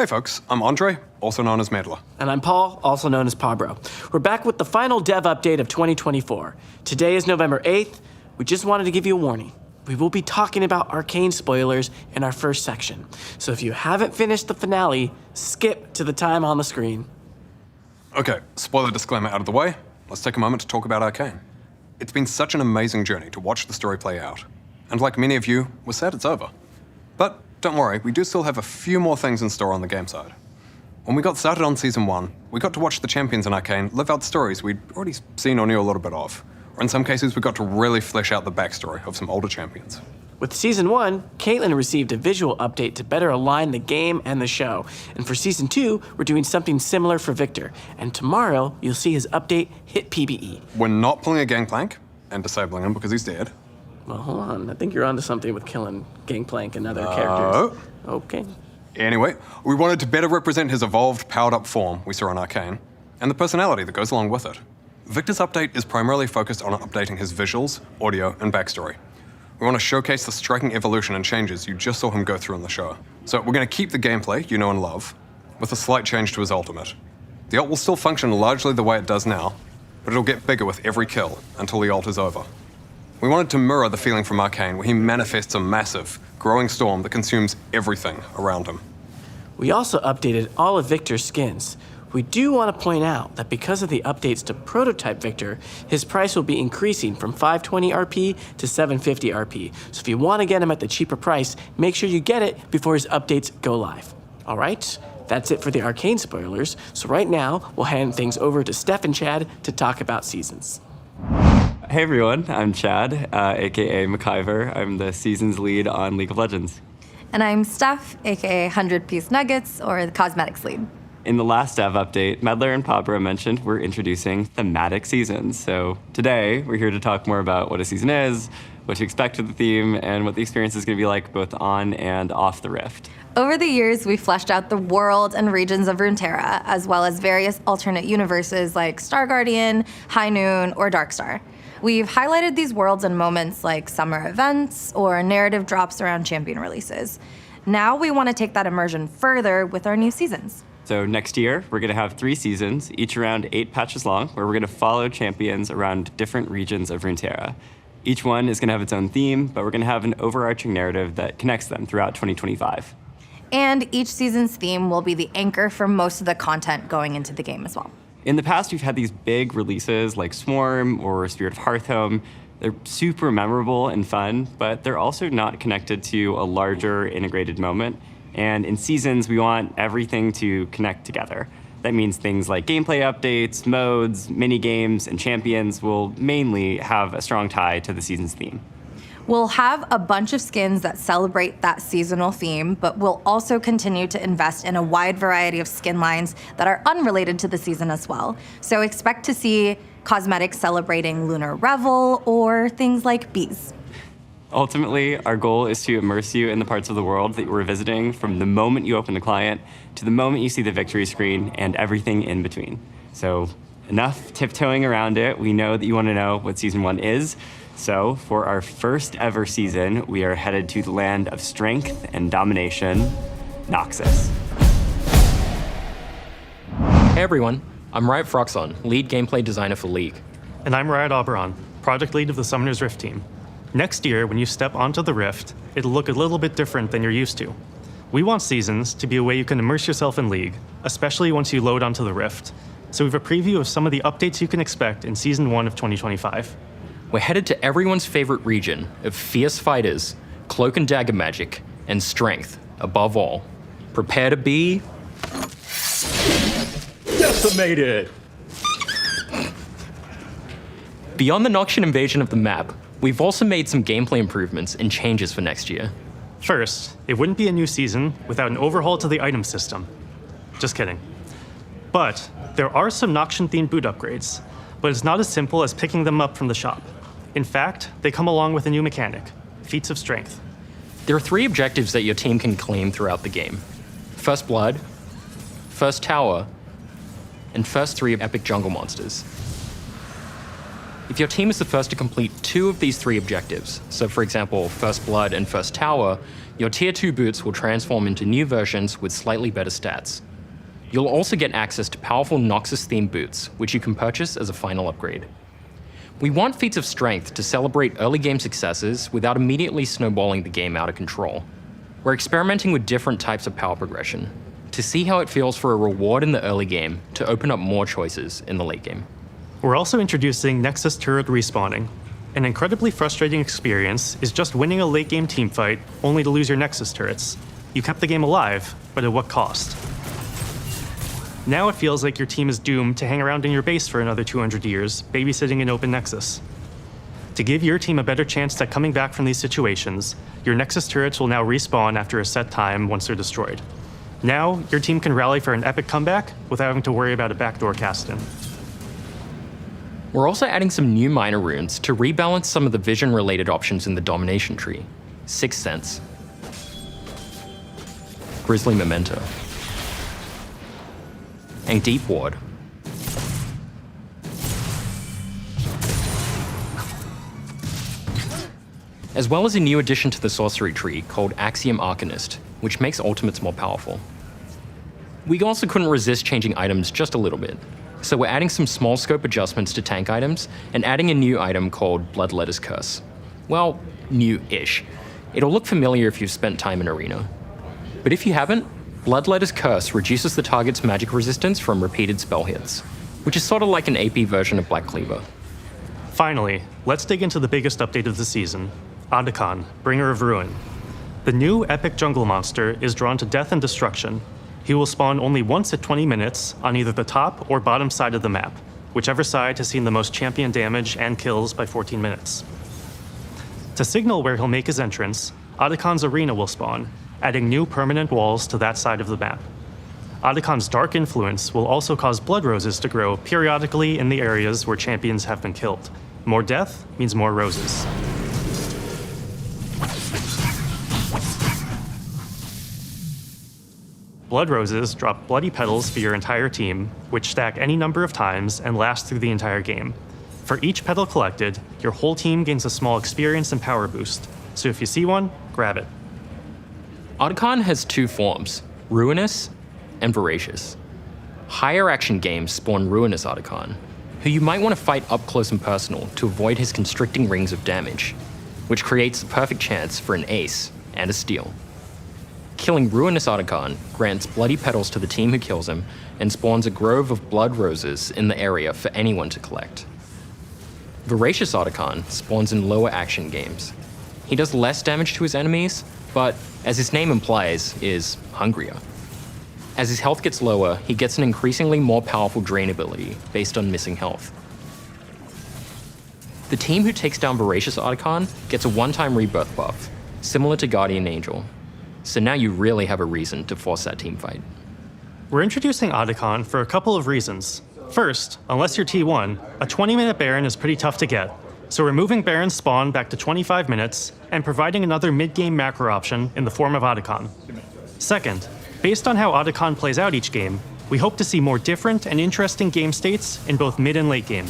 Hey folks, I'm Andre, also known as Meddler. And I'm Paul, also known as Pabro. We're back with the final dev update of 2024. Today is November 8th. We just wanted to give you a warning. We will be talking about Arcane spoilers in our first section. So if you haven't finished the finale, skip to the time on the screen. Okay, spoiler disclaimer out of the way. Let's take a moment to talk about Arcane. It's been such an amazing journey to watch the story play out. And like many of you, we're sad it's over. But don't worry, we do still have a few more things in store on the game side. When we got started on Season 1, we got to watch the champions in Arcane live out stories we'd already seen or knew a little bit of. Or in some cases, we got to really flesh out the backstory of some older champions. With Season 1, Caitlin received a visual update to better align the game and the show. And for Season 2, we're doing something similar for Victor. And tomorrow, you'll see his update hit PBE. We're not pulling a Gangplank and disabling him because he's dead. Well, hold on. I think you're onto something with killing Gangplank and other characters. Okay. Anyway, we wanted to better represent his evolved, powered-up form we saw in Arcane, and the personality that goes along with it. Victor's update is primarily focused on updating his visuals, audio, and backstory. We want to showcase the striking evolution and changes you just saw him go through in the show. So we're going to keep the gameplay you know and love, with a slight change to his ultimate. The ult will still function largely the way it does now, but it'll get bigger with every kill until the ult is over. We wanted to mirror the feeling from Arcane, where he manifests a massive, growing storm that consumes everything around him. We also updated all of Victor's skins. We do want to point out that because of the updates to Prototype Victor, his price will be increasing from 520 RP to 750 RP. So if you want to get him at the cheaper price, make sure you get it before his updates go live. All right, that's it for the Arcane spoilers. So right now, we'll hand things over to Steph and Chad to talk about seasons. Hey everyone, I'm Chad, aka McIver. I'm the seasons lead on League of Legends. And I'm Steph, aka 100-Piece Nuggets, or the cosmetics lead. In the last dev update, Meddler and Pabro mentioned we're introducing thematic seasons. So today, we're here to talk more about what a season is, what to expect with the theme, and what the experience is going to be like both on and off the Rift. Over the years, we fleshed out the world and regions of Runeterra, as well as various alternate universes like Star Guardian, High Noon, or Darkstar. We've highlighted these worlds in moments like summer events or narrative drops around champion releases. Now we want to take that immersion further with our new seasons. So next year, we're going to have 3 seasons, each around 8 patches long, where we're going to follow champions around different regions of Runeterra. Each one is going to have its own theme, but we're going to have an overarching narrative that connects them throughout 2025. And each season's theme will be the anchor for most of the content going into the game as well. In the past, we've had these big releases like Swarm or Spirit of Hearthhome. They're super memorable and fun, but they're also not connected to a larger integrated moment. And in seasons, we want everything to connect together. That means things like gameplay updates, modes, mini games, and champions will mainly have a strong tie to the season's theme. We'll have a bunch of skins that celebrate that seasonal theme, but we'll also continue to invest in a wide variety of skin lines that are unrelated to the season as well. So expect to see cosmetics celebrating Lunar Revel or things like bees. Ultimately, our goal is to immerse you in the parts of the world that we're visiting from the moment you open the client to the moment you see the victory screen and everything in between. So enough tiptoeing around it. We know that you want to know what Season 1 is. So for our first ever season, we are headed to the land of strength and domination, Noxus. Hey everyone, I'm Riot Froxon, lead gameplay designer for League. And I'm Riot Oberon, project lead of the Summoner's Rift team. Next year, when you step onto the Rift, it'll look a little bit different than you're used to. We want seasons to be a way you can immerse yourself in League, especially once you load onto the Rift. So we have a preview of some of the updates you can expect in Season 1 of 2025. We're headed to everyone's favorite region of fierce fighters, cloak and dagger magic, and strength, above all. Prepare to be... decimated! Beyond the Noxian invasion of the map, we've also made some gameplay improvements and changes for next year. First, it wouldn't be a new season without an overhaul to the item system. Just kidding. But there are some Noxian-themed boot upgrades, but it's not as simple as picking them up from the shop. In fact, they come along with a new mechanic, Feats of Strength. There are 3 objectives that your team can claim throughout the game. First Blood, First Tower, and first 3 epic jungle monsters. If your team is the first to complete 2 of these 3 objectives, so for example, First Blood and First Tower, your Tier 2 boots will transform into new versions with slightly better stats. You'll also get access to powerful Noxus-themed boots, which you can purchase as a final upgrade. We want feats of strength to celebrate early game successes without immediately snowballing the game out of control. We're experimenting with different types of power progression to see how it feels for a reward in the early game to open up more choices in the late game. We're also introducing Nexus turret respawning. An incredibly frustrating experience is just winning a late game teamfight only to lose your Nexus turrets. You kept the game alive, but at what cost? Now it feels like your team is doomed to hang around in your base for another 200 years, babysitting an open Nexus. To give your team a better chance at coming back from these situations, your Nexus turrets will now respawn after a set time once they're destroyed. Now, your team can rally for an epic comeback without having to worry about a backdoor cast-in. We're also adding some new minor runes to rebalance some of the vision-related options in the domination tree. Sixth Sense, Grizzly Memento, and Deep Ward. As well as a new addition to the sorcery tree called Axiom Arcanist, which makes ultimates more powerful. We also couldn't resist changing items just a little bit, so we're adding some small scope adjustments to tank items and adding a new item called Bloodletter's Curse. Well, new-ish. It'll look familiar if you've spent time in Arena. But if you haven't, Bloodletter's Curse reduces the target's magic resistance from repeated spell hits, which is sort of like an AP version of Black Cleaver. Finally, let's dig into the biggest update of the season, Arcane, Bringer of Ruin. The new epic jungle monster is drawn to death and destruction. He will spawn only once at 20 minutes on either the top or bottom side of the map, whichever side has seen the most champion damage and kills by 14 minutes. To signal where he'll make his entrance, Arcane's Arena will spawn, adding new permanent walls to that side of the map. Arcane's dark influence will also cause blood roses to grow periodically in the areas where champions have been killed. More death means more roses. Blood roses drop bloody petals for your entire team, which stack any number of times and last through the entire game. For each petal collected, your whole team gains a small experience and power boost, so if you see one, grab it. Arcane has 2 forms, Ruinous and Voracious. Higher action games spawn Ruinous Arcane, who you might want to fight up close and personal to avoid his constricting rings of damage, which creates the perfect chance for an ace and a steal. Killing Ruinous Arcane grants bloody petals to the team who kills him and spawns a grove of blood roses in the area for anyone to collect. Voracious Arcane spawns in lower action games. He does less damage to his enemies, but, as his name implies, is hungrier. As his health gets lower, he gets an increasingly more powerful drain ability based on missing health. The team who takes down Voracious Arcane gets a one-time rebirth buff, similar to Guardian Angel. So now you really have a reason to force that team fight. We're introducing Arcane for a couple of reasons. First, unless you're T1, a 20-minute Baron is pretty tough to get, so we're moving Baron's spawn back to 25 minutes and providing another mid-game macro option in the form of Arcane. Second, based on how Arcane plays out each game, we hope to see more different and interesting game states in both mid and late game.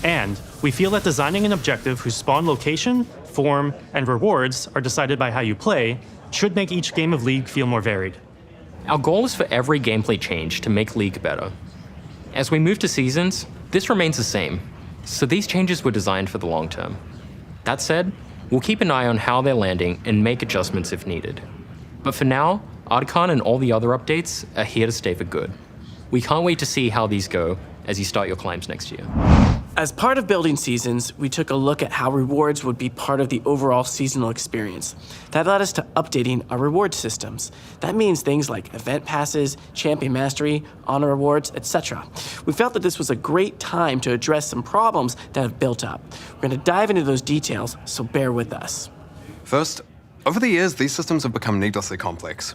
And we feel that designing an objective whose spawn location, form, and rewards are decided by how you play should make each game of League feel more varied. Our goal is for every gameplay change to make League better. As we move to seasons, this remains the same, so these changes were designed for the long term. That said, we'll keep an eye on how they're landing and make adjustments if needed. But for now, Arcane and all the other updates are here to stay for good. We can't wait to see how these go as you start your climbs next year. As part of building seasons, we took a look at how rewards would be part of the overall seasonal experience. That led us to updating our reward systems. That means things like event passes, champion mastery, honor rewards, etc. We felt that this was a great time to address some problems that have built up. We're going to dive into those details, so bear with us. First, over the years, these systems have become needlessly complex.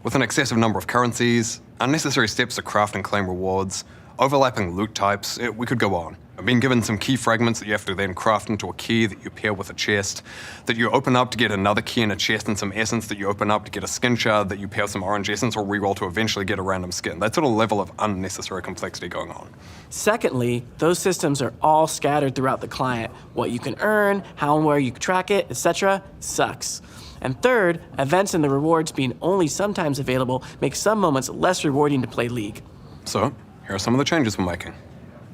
With an excessive number of currencies, unnecessary steps to craft and claim rewards, overlapping loot types, we could go on. I've been given some key fragments that you have to then craft into a key that you pair with a chest, that you open up to get another key in a chest and some essence that you open up to get a skin shard that you pair with some orange essence or reroll to eventually get a random skin. That sort of level of unnecessary complexity going on. Secondly, those systems are all scattered throughout the client. What you can earn, how and where you track it, etc. sucks. And third, events and the rewards being only sometimes available make some moments less rewarding to play League. So, here are some of the changes we're making.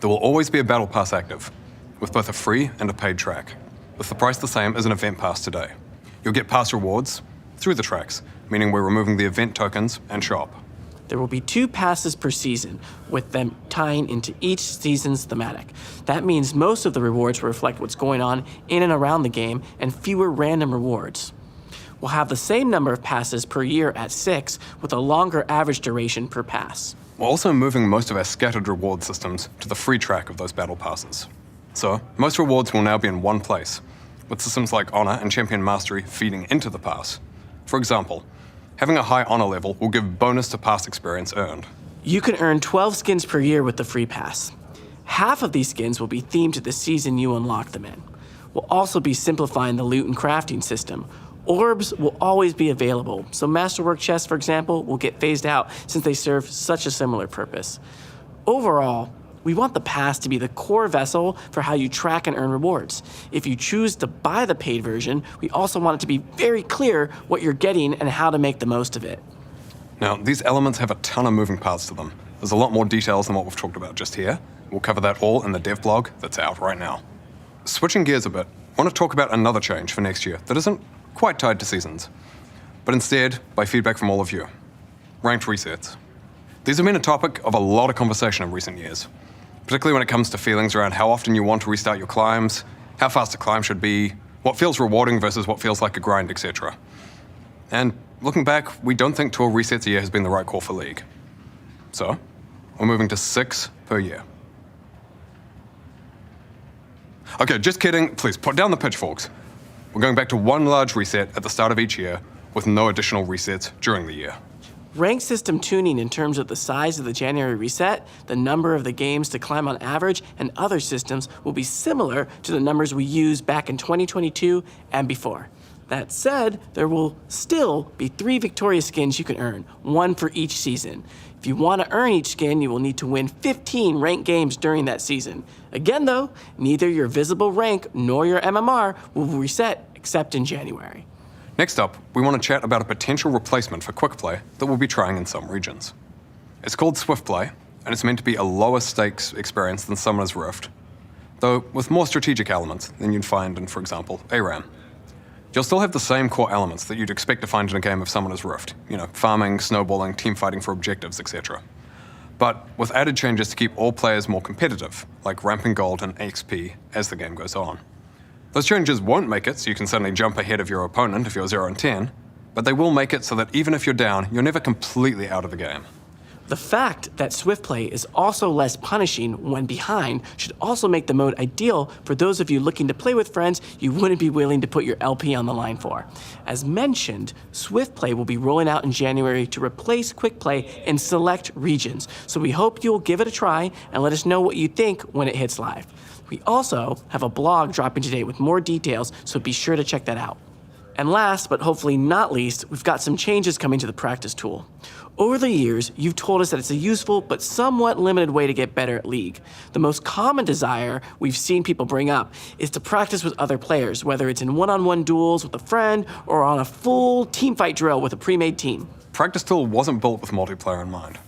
There will always be a Battle Pass active, with both a free and a paid track, with the price the same as an event pass today. You'll get pass rewards through the tracks, meaning we're removing the event tokens and shop. There will be 2 passes per season, with them tying into each season's thematic. That means most of the rewards will reflect what's going on in and around the game, and fewer random rewards. We'll have the same number of passes per year at 6, with a longer average duration per pass. We're also moving most of our scattered reward systems to the free track of those battle passes. So, most rewards will now be in one place, with systems like Honor and Champion Mastery feeding into the pass. For example, having a high Honor level will give bonus to pass experience earned. You can earn 12 skins per year with the free pass. Half of these skins will be themed to the season you unlock them in. We'll also be simplifying the loot and crafting system. Orbs will always be available, so Masterwork chests, for example, will get phased out since they serve such a similar purpose. Overall, we want the pass to be the core vessel for how you track and earn rewards. If you choose to buy the paid version, we also want it to be very clear what you're getting and how to make the most of it. Now, these elements have a ton of moving parts to them. There's a lot more details than what we've talked about just here. We'll cover that all in the dev blog that's out right now. Switching gears a bit, I want to talk about another change for next year that isn't quite tied to seasons, but instead by feedback from all of you. Ranked resets. These have been a topic of a lot of conversation in recent years, particularly when it comes to feelings around how often you want to restart your climbs, how fast a climb should be, what feels rewarding versus what feels like a grind, etc. And looking back, we don't think 12 resets a year has been the right call for League. So, we're moving to 6 per year. Okay, just kidding. Please put down the pitchforks. We're going back to 1 large reset at the start of each year, with no additional resets during the year. Rank system tuning in terms of the size of the January reset, the number of the games to climb on average, and other systems will be similar to the numbers we used back in 2022 and before. That said, there will still be 3 Victoria skins you can earn, 1 for each season. If you want to earn each skin, you will need to win 15 ranked games during that season. Again though, neither your visible rank nor your MMR will reset except in January. Next up, we want to chat about a potential replacement for Quick Play that we'll be trying in some regions. It's called Swiftplay, and it's meant to be a lower stakes experience than Summoner's Rift, though with more strategic elements than you'd find in, for example, ARAM. You'll still have the same core elements that you'd expect to find in a game of Summoner's Rift, farming, snowballing, team fighting for objectives, etc. But with added changes to keep all players more competitive, like ramping gold and XP as the game goes on. Those changes won't make it so you can suddenly jump ahead of your opponent if you're 0 and 10, but they will make it so that even if you're down, you're never completely out of the game. The fact that Swiftplay is also less punishing when behind should also make the mode ideal for those of you looking to play with friends you wouldn't be willing to put your LP on the line for. As mentioned, Swiftplay will be rolling out in January to replace Quick Play in select regions, so we hope you'll give it a try and let us know what you think when it hits live. We also have a blog dropping today with more details, so be sure to check that out. And last, but hopefully not least, we've got some changes coming to the practice tool. Over the years, you've told us that it's a useful but somewhat limited way to get better at League. The most common desire we've seen people bring up is to practice with other players, whether it's in one-on-one duels with a friend or on a full teamfight drill with a pre-made team. Practice Tool wasn't built with multiplayer in mind.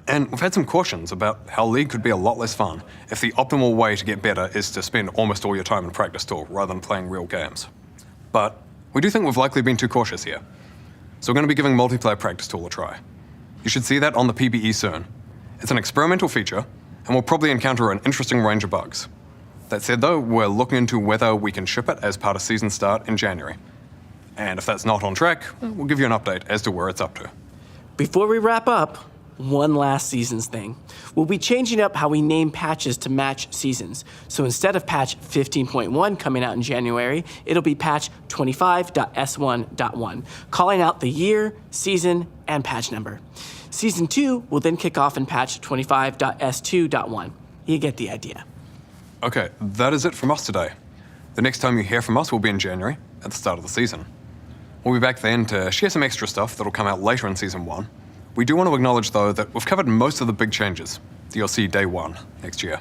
And we've had some cautions about how League could be a lot less fun if the optimal way to get better is to spend almost all your time in Practice Tool rather than playing real games. But we do think we've likely been too cautious here. So we're going to be giving Multiplayer Practice Tool a try. You should see that on the PBE soon. It's an experimental feature, and we'll probably encounter an interesting range of bugs. That said though, we're looking into whether we can ship it as part of season start in January. And if that's not on track, we'll give you an update as to where it's up to. Before we wrap up, One last seasons thing. We'll be changing up how we name patches to match seasons. So instead of patch 15.1 coming out in January, it'll be patch 25.s1.1, calling out the year, season, and patch number. Season 2 will then kick off in patch 25.s2.1. You get the idea. Okay, that is it from us today. The next time you hear from us will be in January, at the start of the season. We'll be back then to share some extra stuff that'll come out later in Season 1. We do want to acknowledge, though, that we've covered most of the big changes that you'll see day 1 next year.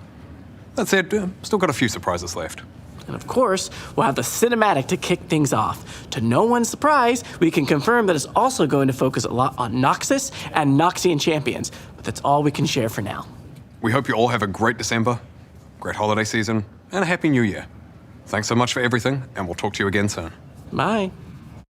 That said, still got a few surprises left. And of course, we'll have the cinematic to kick things off. To no one's surprise, we can confirm that it's also going to focus a lot on Noxus and Noxian champions, but that's all we can share for now. We hope you all have a great December, great holiday season, and a happy new year. Thanks so much for everything, and we'll talk to you again soon. Bye.